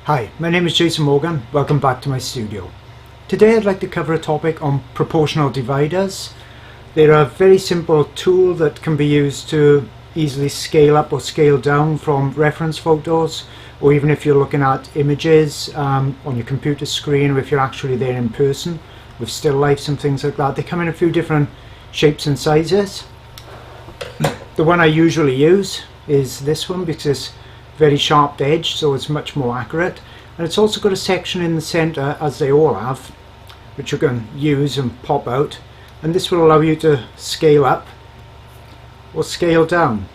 Hi, my name is Jason Morgan. Welcome back to my studio. Today I'd like to cover a topic on proportional dividers. They're a very simple tool that can be used to easily scale up or scale down from reference photos, or even if you're looking at images on your computer screen, or if you're actually there in person with still lifes and things like that. They come in a few different shapes and sizes. The one I usually use is this one because it's very sharp edge, so it's much more accurate, and it's also got a section in the center, as they all have, which you can use and pop out, and this will allow you to scale up or scale down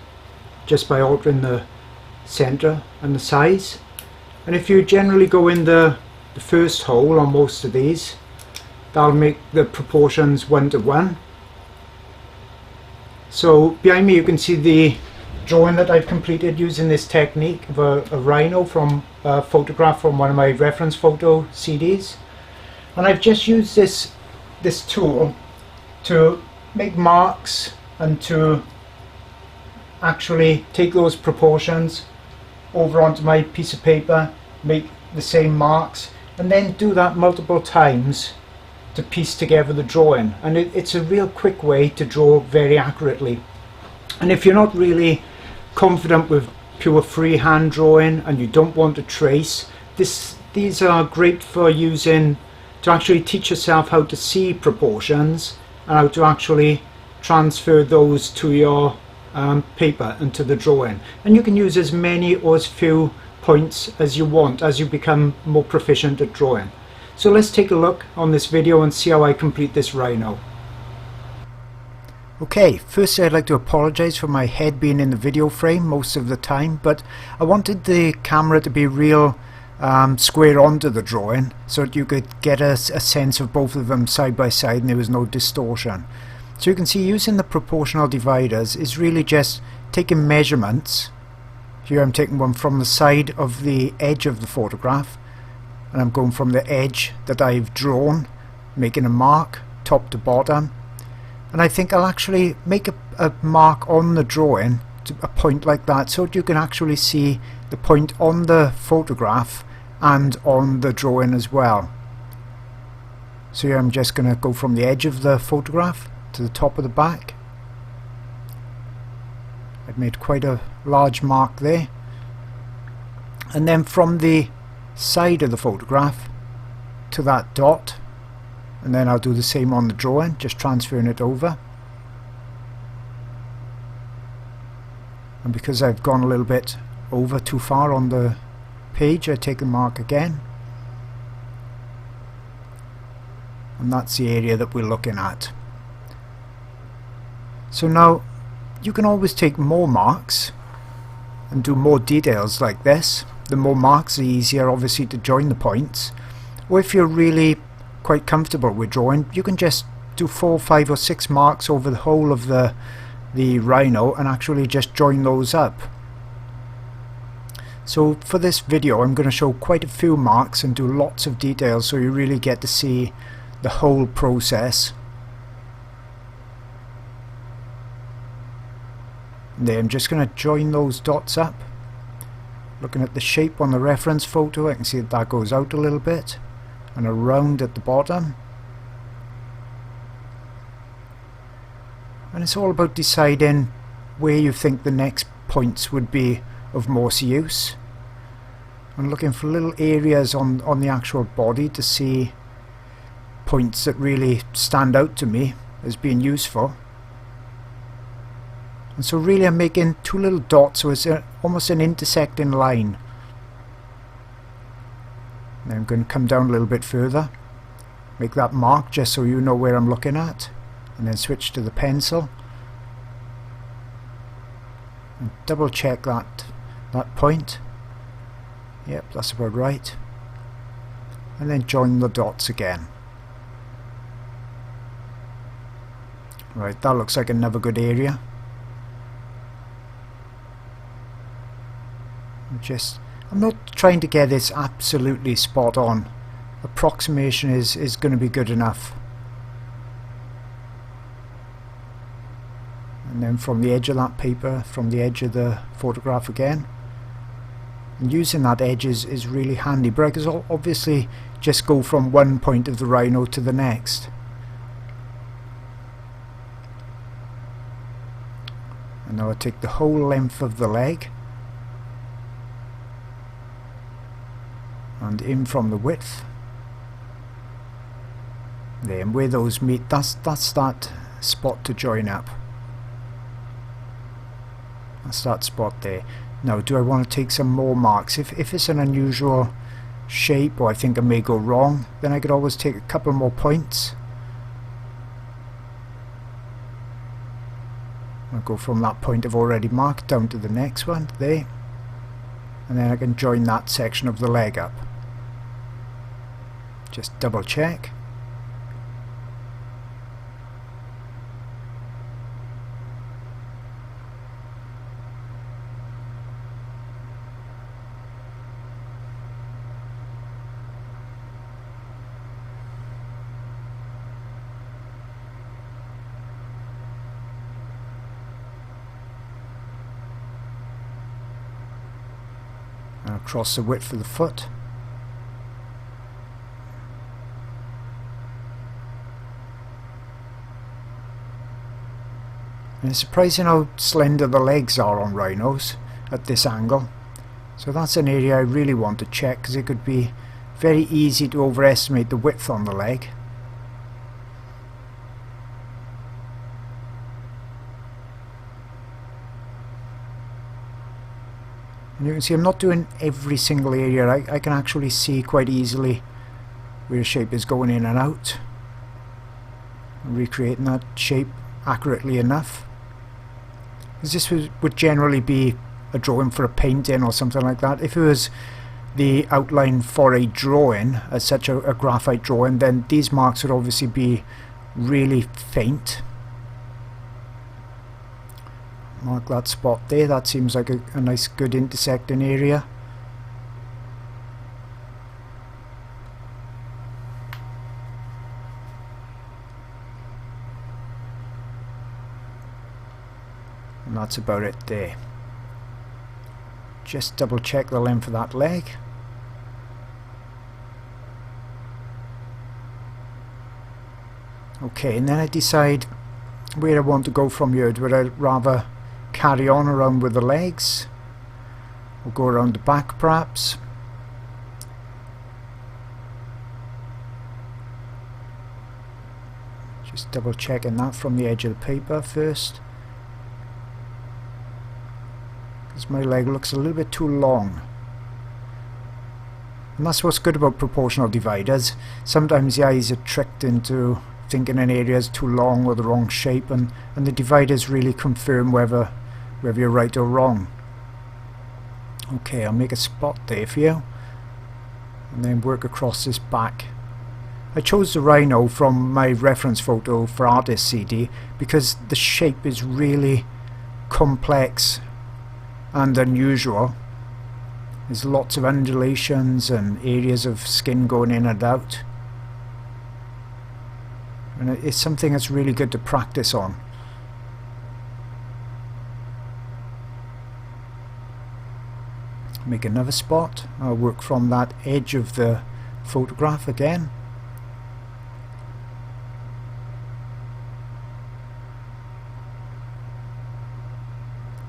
just by altering the center and the size. And if you generally go in the first hole on most of these, that'll make the proportions 1:1. So behind me you can see the drawing that I've completed using this technique of a rhino from a photograph from one of my reference photo CDs, and I've just used this tool to make marks and to actually take those proportions over onto my piece of paper, make the same marks, and then do that multiple times to piece together the drawing. And it's a real quick way to draw very accurately. And if you're not really confident with pure freehand drawing and you don't want to trace, these are great for using to actually teach yourself how to see proportions and how to actually transfer those to your paper and to the drawing. And you can use as many or as few points as you want as you become more proficient at drawing. So let's take a look on this video and see how I complete this rhino. Okay, firstly I'd like to apologise for my head being in the video frame most of the time, but I wanted the camera to be real square onto the drawing so that you could get a sense of both of them side by side and there was no distortion. So you can see using the proportional dividers is really just taking measurements. Here I'm taking one from the side of the edge of the photograph, and I'm going from the edge that I've drawn, making a mark top to bottom. And I think I'll actually make a mark on the drawing, to a point like that, so that you can actually see the point on the photograph and on the drawing as well. So here I'm just going to go from the edge of the photograph to the top of the back. I've made quite a large mark there. And then from the side of the photograph to that dot, and then I'll do the same on the drawing, just transferring it over. And because I've gone a little bit over too far on the page, I take a mark again, and that's the area that we're looking at. So now you can always take more marks and do more details like this. The more marks, the easier obviously to join the points. Or if you're really quite comfortable with drawing, you can just do 4, 5 or 6 marks over the whole of the rhino and actually just join those up. So for this video I'm going to show quite a few marks and do lots of details so you really get to see the whole process. And then I'm just going to join those dots up. Looking at the shape on the reference photo, I can see that goes out a little bit and around at the bottom. And it's all about deciding where you think the next points would be of most use. I'm looking for little areas on the actual body to see points that really stand out to me as being useful. And so really I'm making 2 little dots, so it's almost an intersecting line. Then I'm going to come down a little bit further, make that mark just so you know where I'm looking at, and then switch to the pencil and double check that point. Yep, that's about right. And then join the dots again. Right, that looks like another good area. I'm not trying to get this absolutely spot on. Approximation is going to be good enough. And then from the edge of that paper, from the edge of the photograph again, And using that edge is really handy, but I can obviously just go from one point of the rhino to the next. And now I take the whole length of the leg and in from the width. There, and where those meet, that's that spot to join up. That's that spot there. Now, do I want to take some more marks? If it's an unusual shape, or I think I may go wrong, then I could always take a couple more points. I'll go from that point I've already marked down to the next one, there. And then I can join that section of the leg up. Just double check. And across the width of the foot. And it's surprising how slender the legs are on rhinos at this angle. So that's an area I really want to check, because it could be very easy to overestimate the width on the leg. And you can see I'm not doing every single area. I can actually see quite easily where the shape is going in and out. I'm recreating that shape accurately enough. Because this would generally be a drawing for a painting or something like that. If it was the outline for a drawing, as such a graphite drawing, then these marks would obviously be really faint. Mark that spot there. That seems like a nice good intersecting area. And that's about it there. Just double check the length of that leg. Okay, and then I decide where I want to go from here. Would I rather carry on around with the legs, or go around the back perhaps? Just double checking that from the edge of the paper first, because my leg looks a little bit too long. And that's what's good about proportional dividers. Sometimes the eyes are tricked into thinking an area is too long or the wrong shape, and the dividers really confirm whether you're right or wrong. Okay, I'll make a spot there for you, and then work across this back. I chose the rhino from my reference photo for artist CD because the shape is really complex and unusual. There's lots of undulations and areas of skin going in and out, and it's something that's really good to practice on. Make another spot. I'll work from that edge of the photograph again.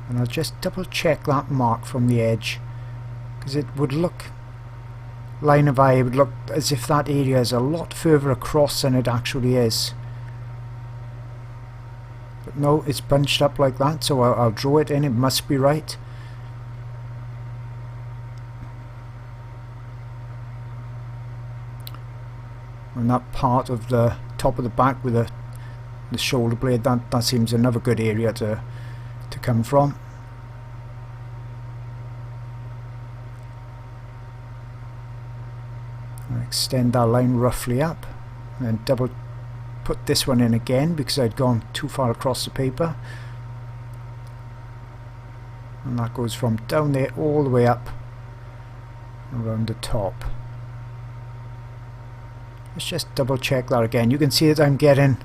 And I'll just double check that mark from the edge, because it would look, line of eye, it would look as if that area is a lot further across than it actually is. But no, it's bunched up like that, so I'll draw it in. It must be right. And that part of the top of the back with the shoulder blade, that seems another good area to come from. I'll extend that line roughly up, and then double put this one in again because I'd gone too far across the paper. And that goes from down there all the way up around the top. Let's just double check that again. You can see that I'm getting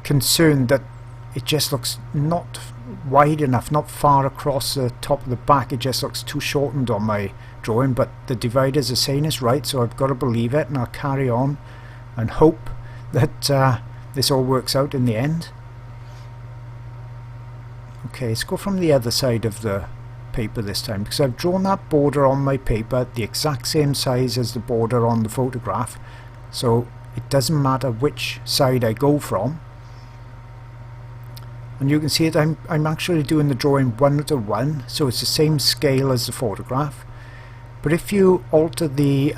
concerned that it just looks not wide enough, not far across the top of the back. It just looks too shortened on my drawing, but the dividers are saying it's right, so I've got to believe it, and I'll carry on and hope that this all works out in the end. Okay, let's go from the other side of the paper this time, because I've drawn that border on my paper the exact same size as the border on the photograph, so it doesn't matter which side I go from. And you can see it, I'm actually doing the drawing 1:1, so it's the same scale as the photograph. But if you alter the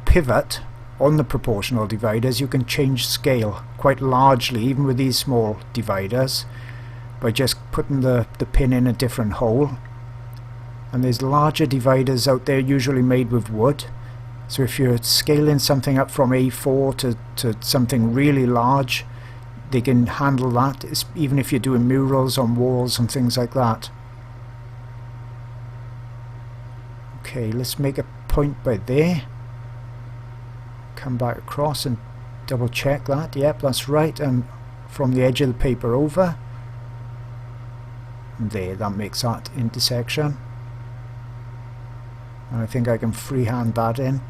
pivot on the proportional dividers, you can change scale quite largely, even with these small dividers, by just putting the pin in a different hole. And there's larger dividers out there, usually made with wood. So if you're scaling something up from A4 to something really large, they can handle that, even if you're doing murals on walls and things like that. Okay, let's make a point by there. Come back across and double check that. Yep, that's right. And from the edge of the paper over. And there, that makes that intersection. And I think I can freehand that in.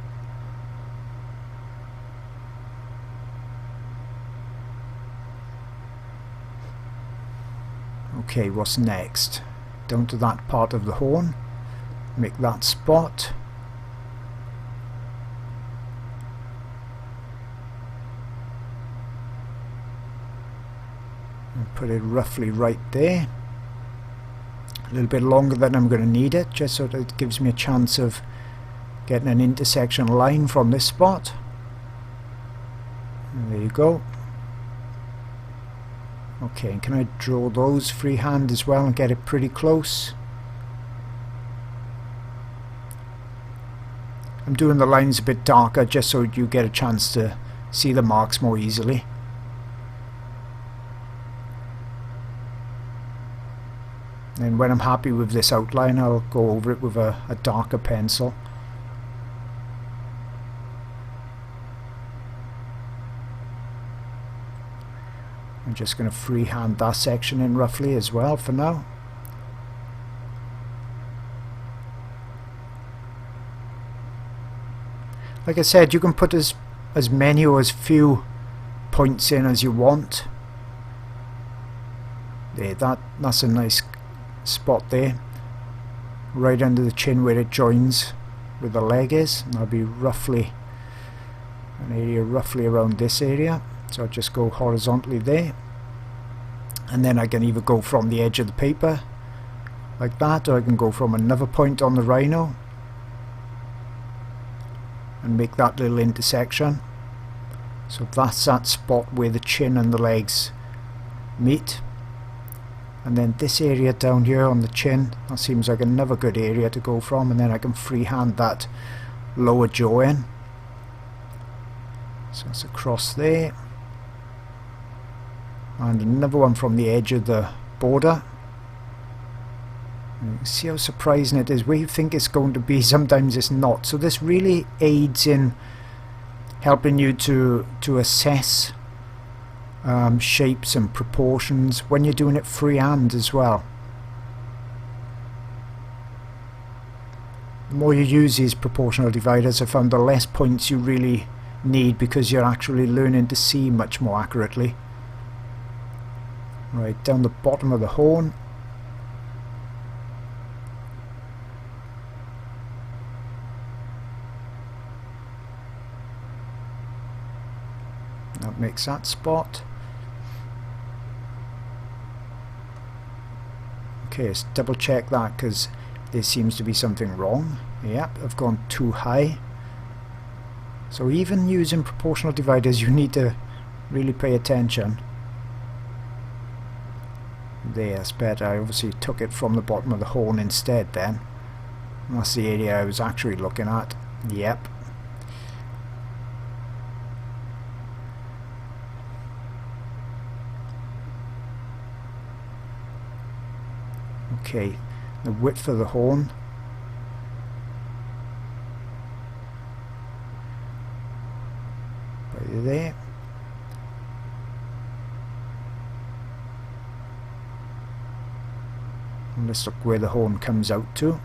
Okay, what's next? Down to that part of the horn. Make that spot. And put it roughly right there. A little bit longer than I'm going to need it, just so that it gives me a chance of getting an intersection line from this spot. And there you go. Okay, and can I draw those freehand as well and get it pretty close? I'm doing the lines a bit darker just so you get a chance to see the marks more easily. And when I'm happy with this outline, I'll go over it with a darker pencil. I'm just going to freehand that section in roughly as well for now. Like I said, you can put as many or as few points in as you want. There, that's a nice spot there, right under the chin where it joins with the leg is, and that'll be roughly an area roughly around this area. So I'll just go horizontally there, and then I can either go from the edge of the paper like that, or I can go from another point on the rhino and make that little intersection. So that's that spot where the chin and the legs meet. And then this area down here on the chin, that seems like another good area to go from, and then I can freehand that lower jaw in. So it's across there. And another one from the edge of the border. And you can see how surprising it is. Where you think it's going to be, sometimes it's not. So this really aids in helping you to assess shapes and proportions when you're doing it freehand as well. The more you use these proportional dividers, I found the less points you really need, because you're actually learning to see much more accurately. Right, down the bottom of the horn. That makes that spot. Okay, let's double check that, because there seems to be something wrong. Yep, I've gone too high. So even using proportional dividers, you need to really pay attention. There, that's better. I obviously took it from the bottom of the horn instead then. And that's the area I was actually looking at. Yep. Okay, the width of the horn. Right there. And let's look where the horn comes out to.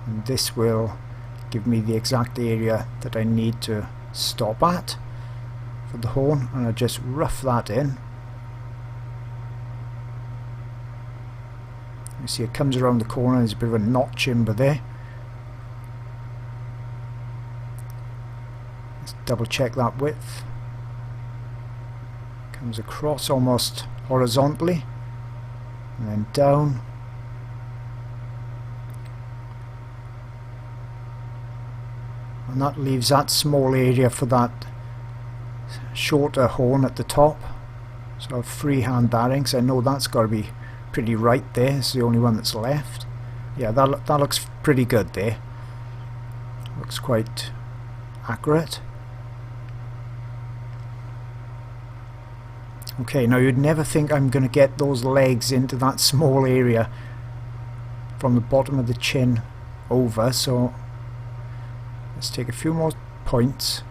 And this will give me the exact area that I need to stop at for the horn, and I just rough that in. You see it comes around the corner, there's a bit of a notch in by there. Let's double check that width. Comes across almost horizontally and then down. And that leaves that small area for that shorter horn at the top. So I have freehand bearings. I know that's got to be pretty right there. It's the only one that's left. Yeah, that looks pretty good there. Looks quite accurate. Okay, now you'd never think I'm going to get those legs into that small area from the bottom of the chin over, so let's take a few more points.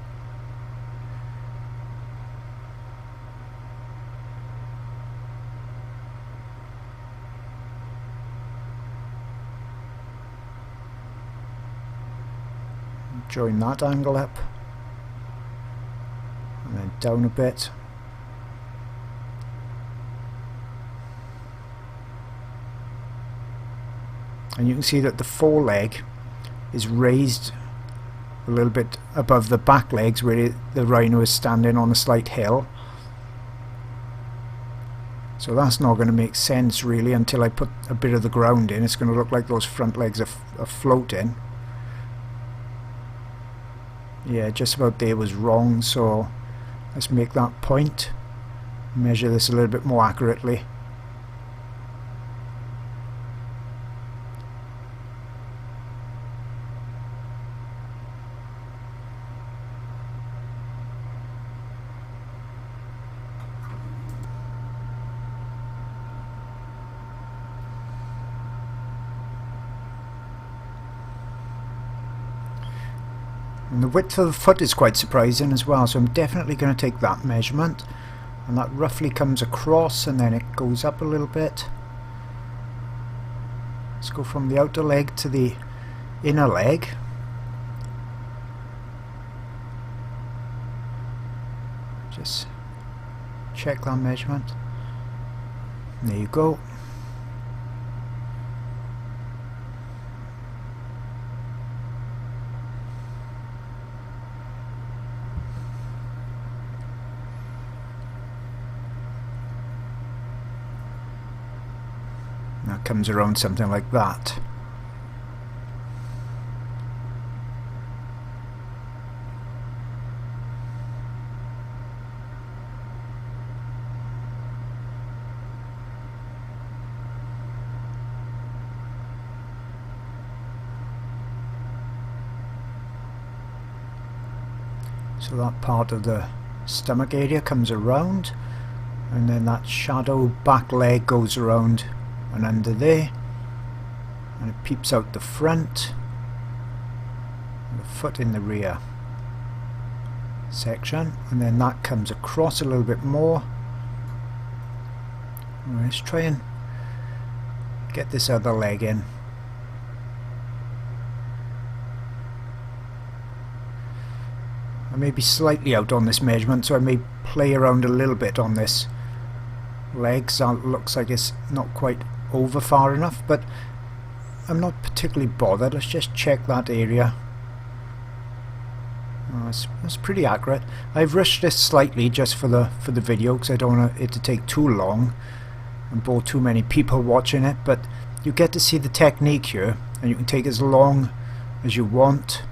Join that angle up and then down a bit. And you can see that the foreleg is raised a little bit above the back legs where the rhino is standing on a slight hill. So that's not going to make sense really until I put a bit of the ground in. It's going to look like those front legs are floating. Yeah, just about there was wrong, so let's make that point. Measure this a little bit more accurately. And the width of the foot is quite surprising as well, so I'm definitely going to take that measurement, and that roughly comes across and then it goes up a little bit. Let's go from the outer leg to the inner leg. Just check that measurement. There you go. That comes around something like that. So that part of the stomach area comes around, and then that shadow back leg goes around and under there, and it peeps out the front, and the foot in the rear section, and then that comes across a little bit more. Let's try and get this other leg in. I may be slightly out on this measurement, so I may play around a little bit on this leg, so it looks like it's not quite over far enough, but I'm not particularly bothered. Let's just check that area. Oh, it's pretty accurate. I've rushed this slightly just for the video because I don't want it to take too long and bore too many people watching it, but you get to see the technique here, and you can take as long as you want.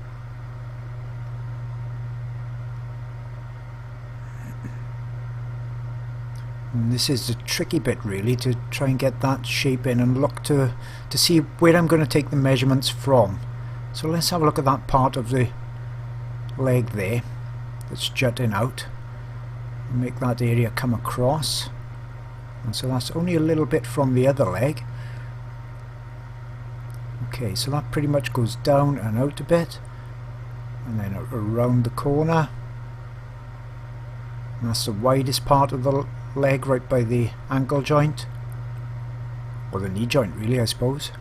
And this is the tricky bit really, to try and get that shape in and look to see where I'm going to take the measurements from. So let's have a look at that part of the leg there that's jutting out. Make that area come across, and so that's only a little bit from the other leg. Okay, so that pretty much goes down and out a bit, and then around the corner, and that's the widest part of the leg right by the ankle joint. or the knee joint really, I suppose.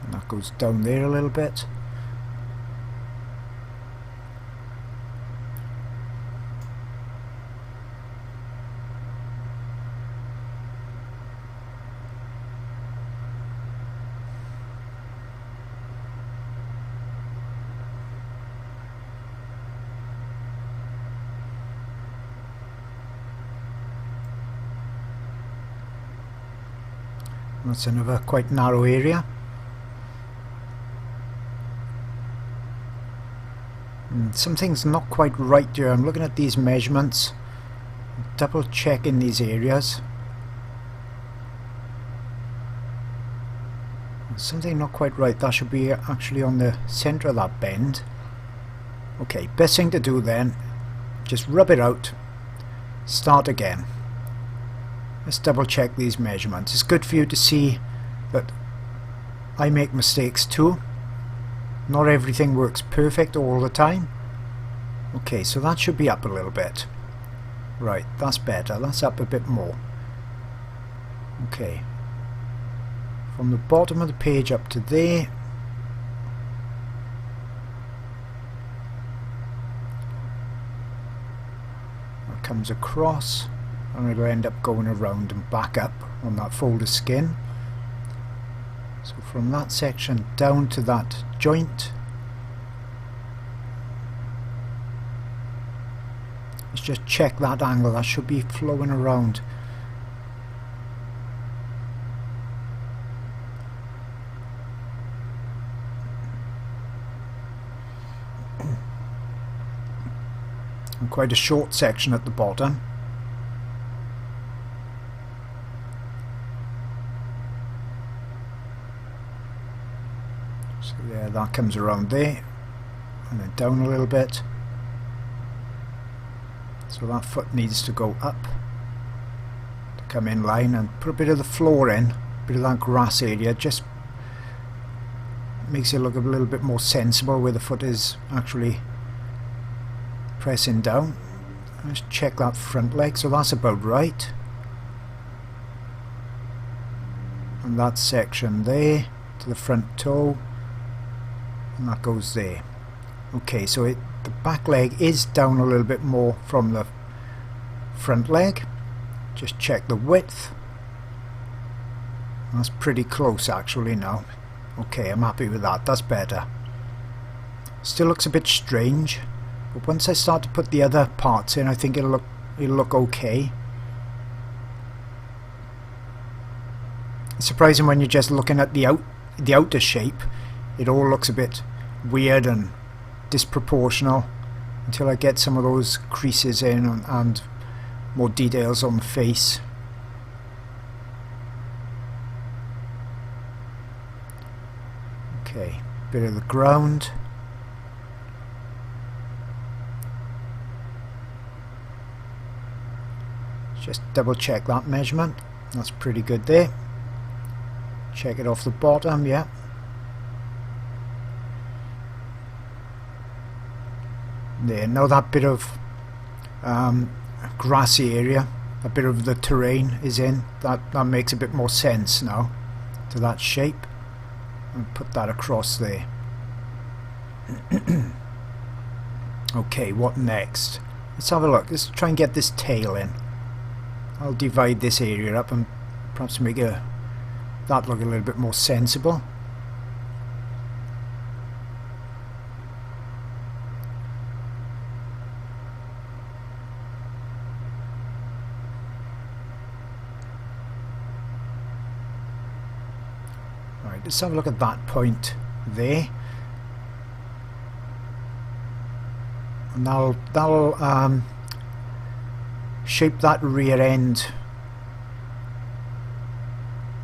And that goes down there a little bit. That's another quite narrow area. And something's not quite right here. I'm looking at these measurements, double checking these areas. Something not quite right. That should be actually on the center of that bend. Okay, best thing to do then, just rub it out, start again. Let's double check these measurements. It's good for you to see that I make mistakes too. Not everything works perfect all the time. Okay, so that should be up a little bit. Right, that's better. That's up a bit more. Okay. From the bottom of the page up to there. That comes across. And it'll end up going around and back up on that fold of skin. So from that section down to that joint, let's just check that angle. That should be flowing around. And quite a short section at the bottom. So yeah, that comes around there and then down a little bit. So that foot needs to go up to come in line, and put a bit of the floor in, a bit of that grass area, just makes it look a little bit more sensible where the foot is actually pressing down. Let's check that front leg, so that's about right. And that section there to the front toe. And that goes there. Okay, so the back leg is down a little bit more from the front leg. Just check the width. That's pretty close actually now. Okay, I'm happy with that. That's better. Still looks a bit strange, but once I start to put the other parts in, I think it'll look okay. It's surprising when you're just looking at the outer shape. It all looks a bit weird and disproportional until I get some of those creases in and more details on the face. Okay, bit of the ground. Just double check that measurement. That's pretty good there. Check it off the bottom, yeah. There, now that bit of grassy area, a bit of the terrain is in. That makes a bit more sense now to that shape. And put that across there. Okay, what next? Let's have a look. Let's try and get this tail in. I'll divide this area up and perhaps make that look a little bit more sensible. Right, let's have a look at that point there. And that'll shape that rear end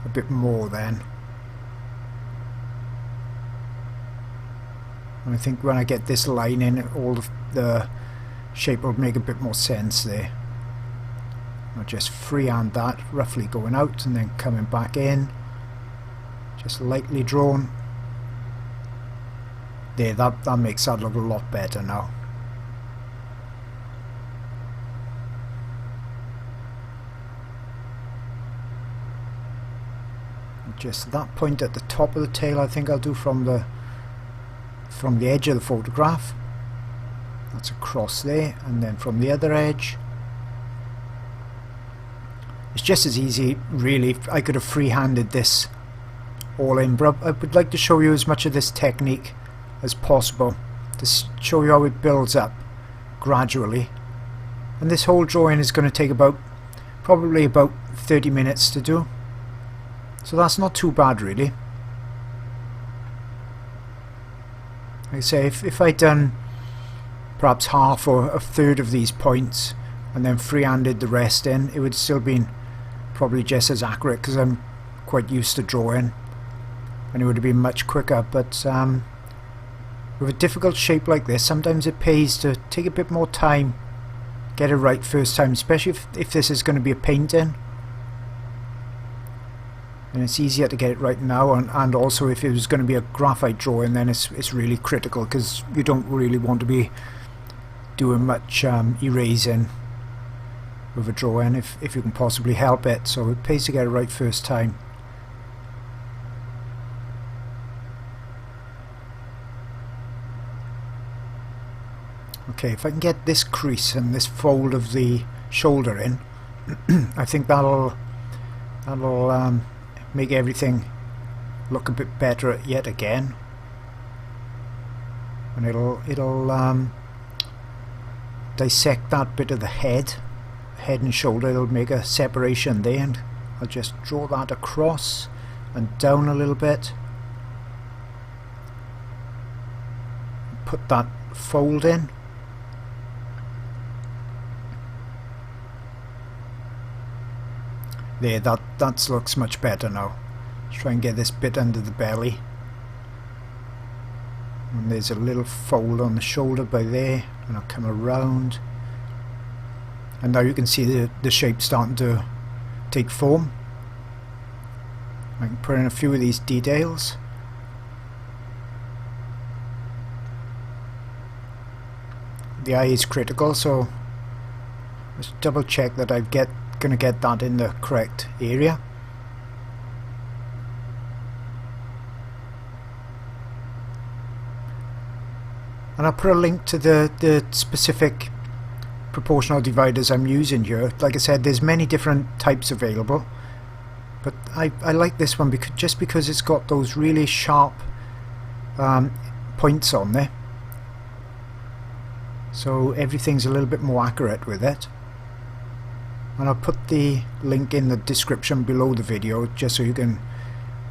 a bit more then. And I think when I get this line in, all the shape will make a bit more sense there. I'll just freehand that, roughly going out and then coming back in. just lightly drawn. There, that makes that look a lot better now. Just that point at the top of the tail I think I'll do from the edge of the photograph. That's across there, and then from the other edge. It's just as easy really. I could have free-handed this all in, but I would like to show you as much of this technique as possible to show you how it builds up gradually. And this whole drawing is going to take probably about 30 minutes to do, so that's not too bad really. Like I say, if I'd done perhaps half or a third of these points and then free-handed the rest in, it would still been probably just as accurate, because I'm quite used to drawing, and it would have been much quicker. But with a difficult shape like this, sometimes it pays to take a bit more time, get it right first time, especially if this is going to be a painting. And it's easier to get it right now, and also if it was going to be a graphite drawing, then it's really critical, because you don't really want to be doing much erasing with a drawing if you can possibly help it, so it pays to get it right first time. Okay, if I can get this crease and this fold of the shoulder in, I think that'll make everything look a bit better yet again, and it'll dissect that bit of the head and shoulder. It'll make a separation there, and I'll just draw that across and down a little bit, put that fold in. There, that looks much better now. Let's try and get this bit under the belly. And there's a little fold on the shoulder by there, and I'll come around. And now you can see the shape starting to take form. I can put in a few of these details. The eye is critical, so let's double check that I'm going to get that in the correct area. And I'll put a link to the specific proportional dividers I'm using here. Like I said, there's many different types available, but I like this one just because it's got those really sharp points on there, so everything's a little bit more accurate with it. And I'll put the link in the description below the video, just so you can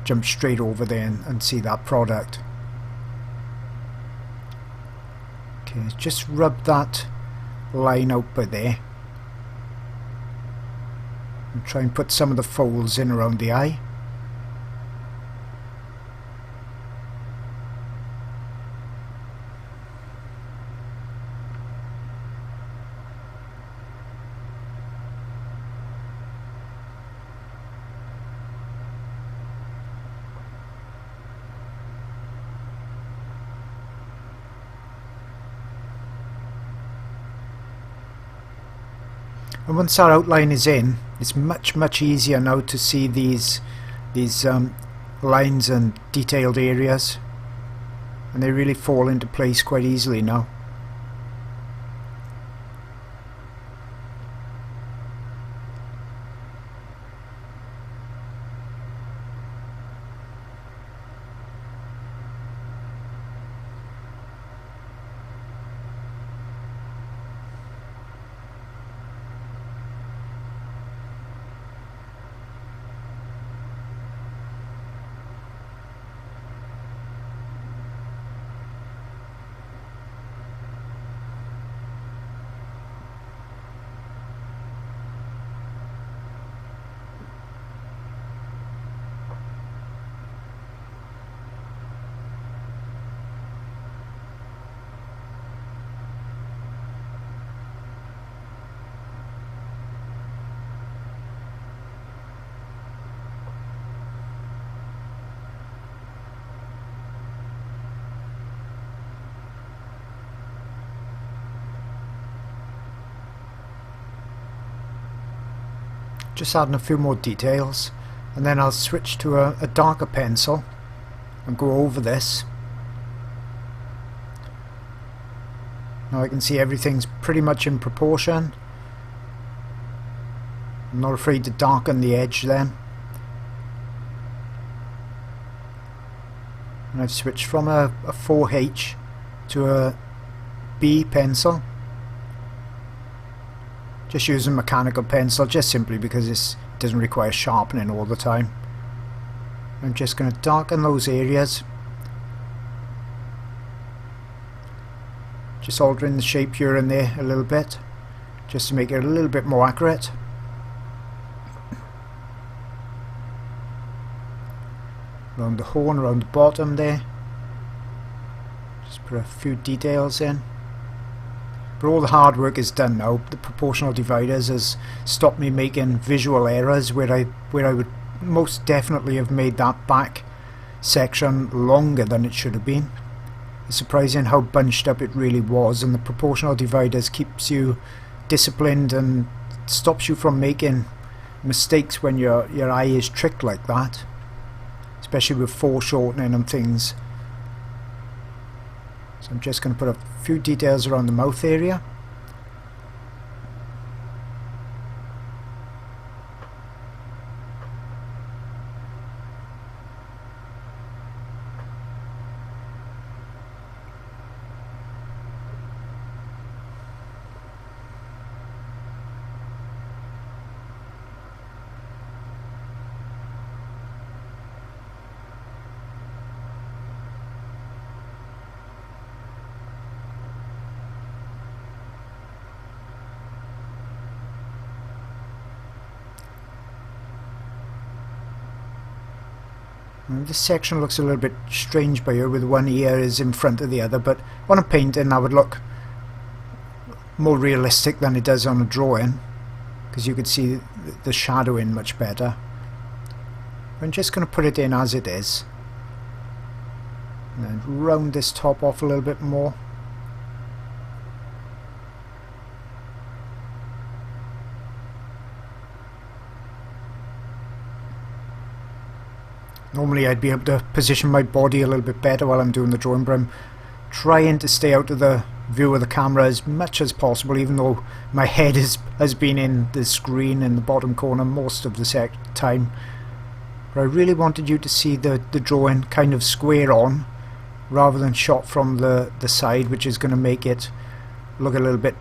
jump straight over there and see that product. Okay, just rub that line out by there, and try and put some of the folds in around the eye. And once that outline is in, it's much easier now to see these lines and detailed areas, and they really fall into place quite easily now. just adding a few more details, and then I'll switch to a darker pencil and go over this. Now I can see everything's pretty much in proportion. I'm not afraid to darken the edge then. And I've switched from a 4H to a B pencil. Just using mechanical pencil, just simply because it doesn't require sharpening all the time. I'm just going to darken those areas. Just altering the shape here and there a little bit, just to make it a little bit more accurate. Around the horn, around the bottom there. Just put a few details in. But all the hard work is done now. The proportional dividers has stopped me making visual errors where I would most definitely have made that back section longer than it should have been. It's surprising how bunched up it really was, and the proportional dividers keeps you disciplined and stops you from making mistakes when your eye is tricked like that, especially with foreshortening and things. So I'm just going to put a few details around the mouth area. And this section looks a little bit strange by here, with one ear is in front of the other, but on a painting that would look more realistic than it does on a drawing, because you could see the shadowing much better. I'm just going to put it in as it is, and then round this top off a little bit more. Normally I'd be able to position my body a little bit better while I'm doing the drawing, but I'm trying to stay out of the view of the camera as much as possible, even though my head has been in the screen in the bottom corner most of the time. But I really wanted you to see the drawing kind of square on, rather than shot from the side, which is going to make it look a little bit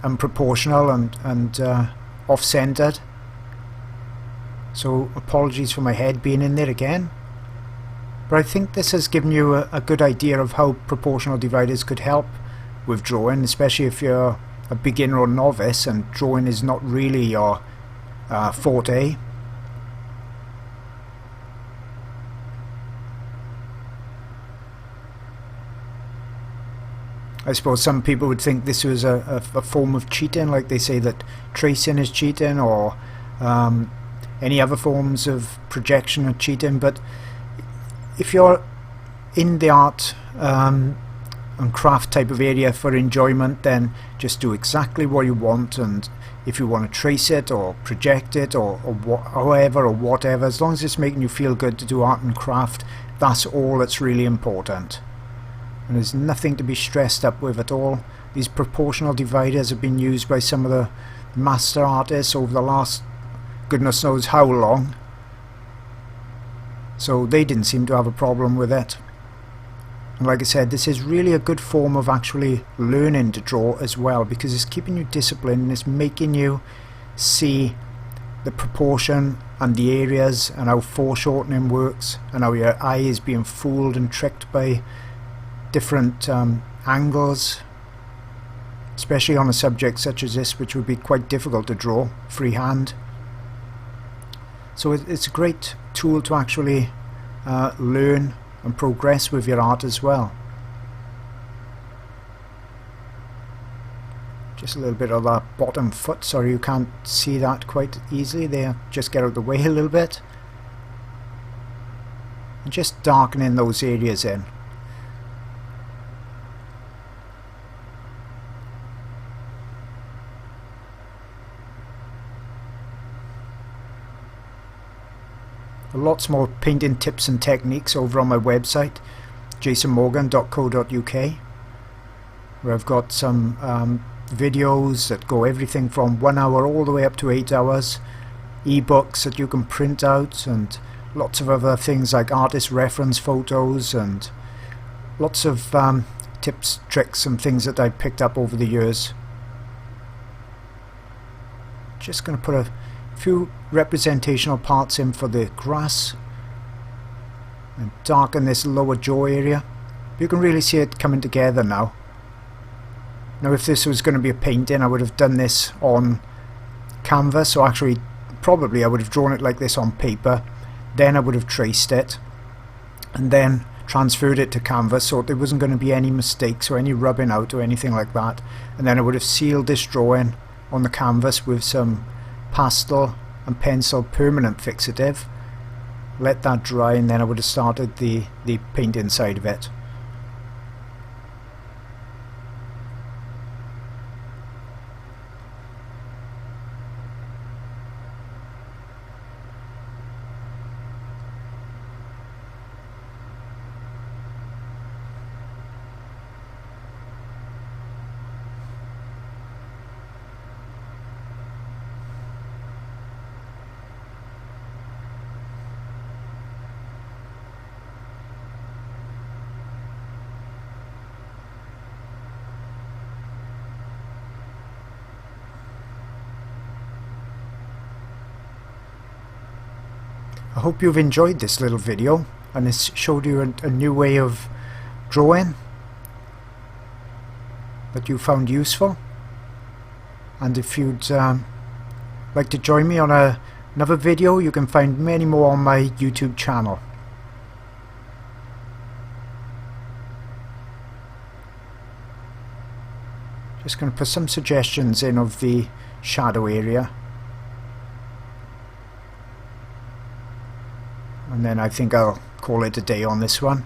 unproportional and off-centered. So apologies for my head being in there again, but I think this has given you a good idea of how proportional dividers could help with drawing, especially if you're a beginner or novice and drawing is not really your forte. I suppose some people would think this was a form of cheating, like they say that tracing is cheating, or any other forms of projection are cheating. But if you're in the art and craft type of area for enjoyment, then just do exactly what you want, and if you want to trace it or project it or however or whatever, as long as it's making you feel good to do art and craft, that's all that's really important. And there's nothing to be stressed up with at all. These proportional dividers have been used by some of the master artists over the last goodness knows how long, so they didn't seem to have a problem with it. And like I said, this is really a good form of actually learning to draw as well, because it's keeping you disciplined and it's making you see the proportion and the areas and how foreshortening works, and how your eye is being fooled and tricked by different angles, especially on a subject such as this, which would be quite difficult to draw freehand. So it's a great tool to actually learn and progress with your art as well. Just a little bit of that bottom foot, sorry you can't see that quite easily there, just get out of the way a little bit. And just darkening those areas in. lots more painting tips and techniques over on my website, jasonmorgan.co.uk, where I've got some videos that go everything from 1 hour all the way up to 8 hours, ebooks that you can print out, and lots of other things like artist reference photos, and lots of tips, tricks and things that I picked up over the years. Just going to put a few representational parts in for the grass and darken this lower jaw area. You can really see it coming together now. Now if this was going to be a painting, I would have done this on canvas, or actually probably I would have drawn it like this on paper, then I would have traced it and then transferred it to canvas so there wasn't going to be any mistakes or any rubbing out or anything like that, and then I would have sealed this drawing on the canvas with some pastel and pencil permanent fixative, let that dry, and then I would have started the painting side of it. I hope you've enjoyed this little video, and it's showed you a new way of drawing that you found useful. And if you'd like to join me on another video, you can find many more on my YouTube channel. Just going to put some suggestions in of the shadow area. And then I think I'll call it a day on this one.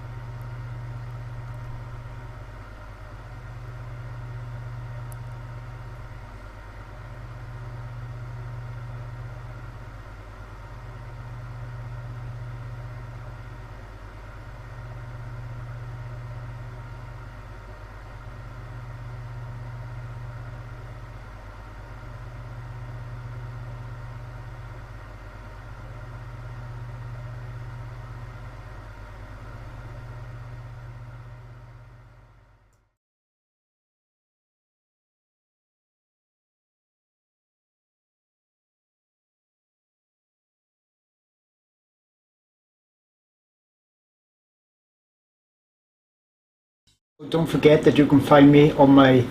Don't forget that you can find me on my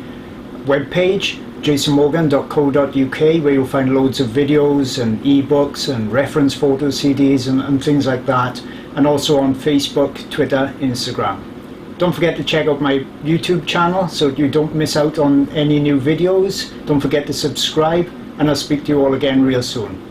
webpage, jasonmorgan.co.uk, where you'll find loads of videos and ebooks and reference photo CDs and things like that, and also on Facebook, Twitter, Instagram. Don't forget to check out my YouTube channel so you don't miss out on any new videos. Don't forget to subscribe, and I'll speak to you all again real soon.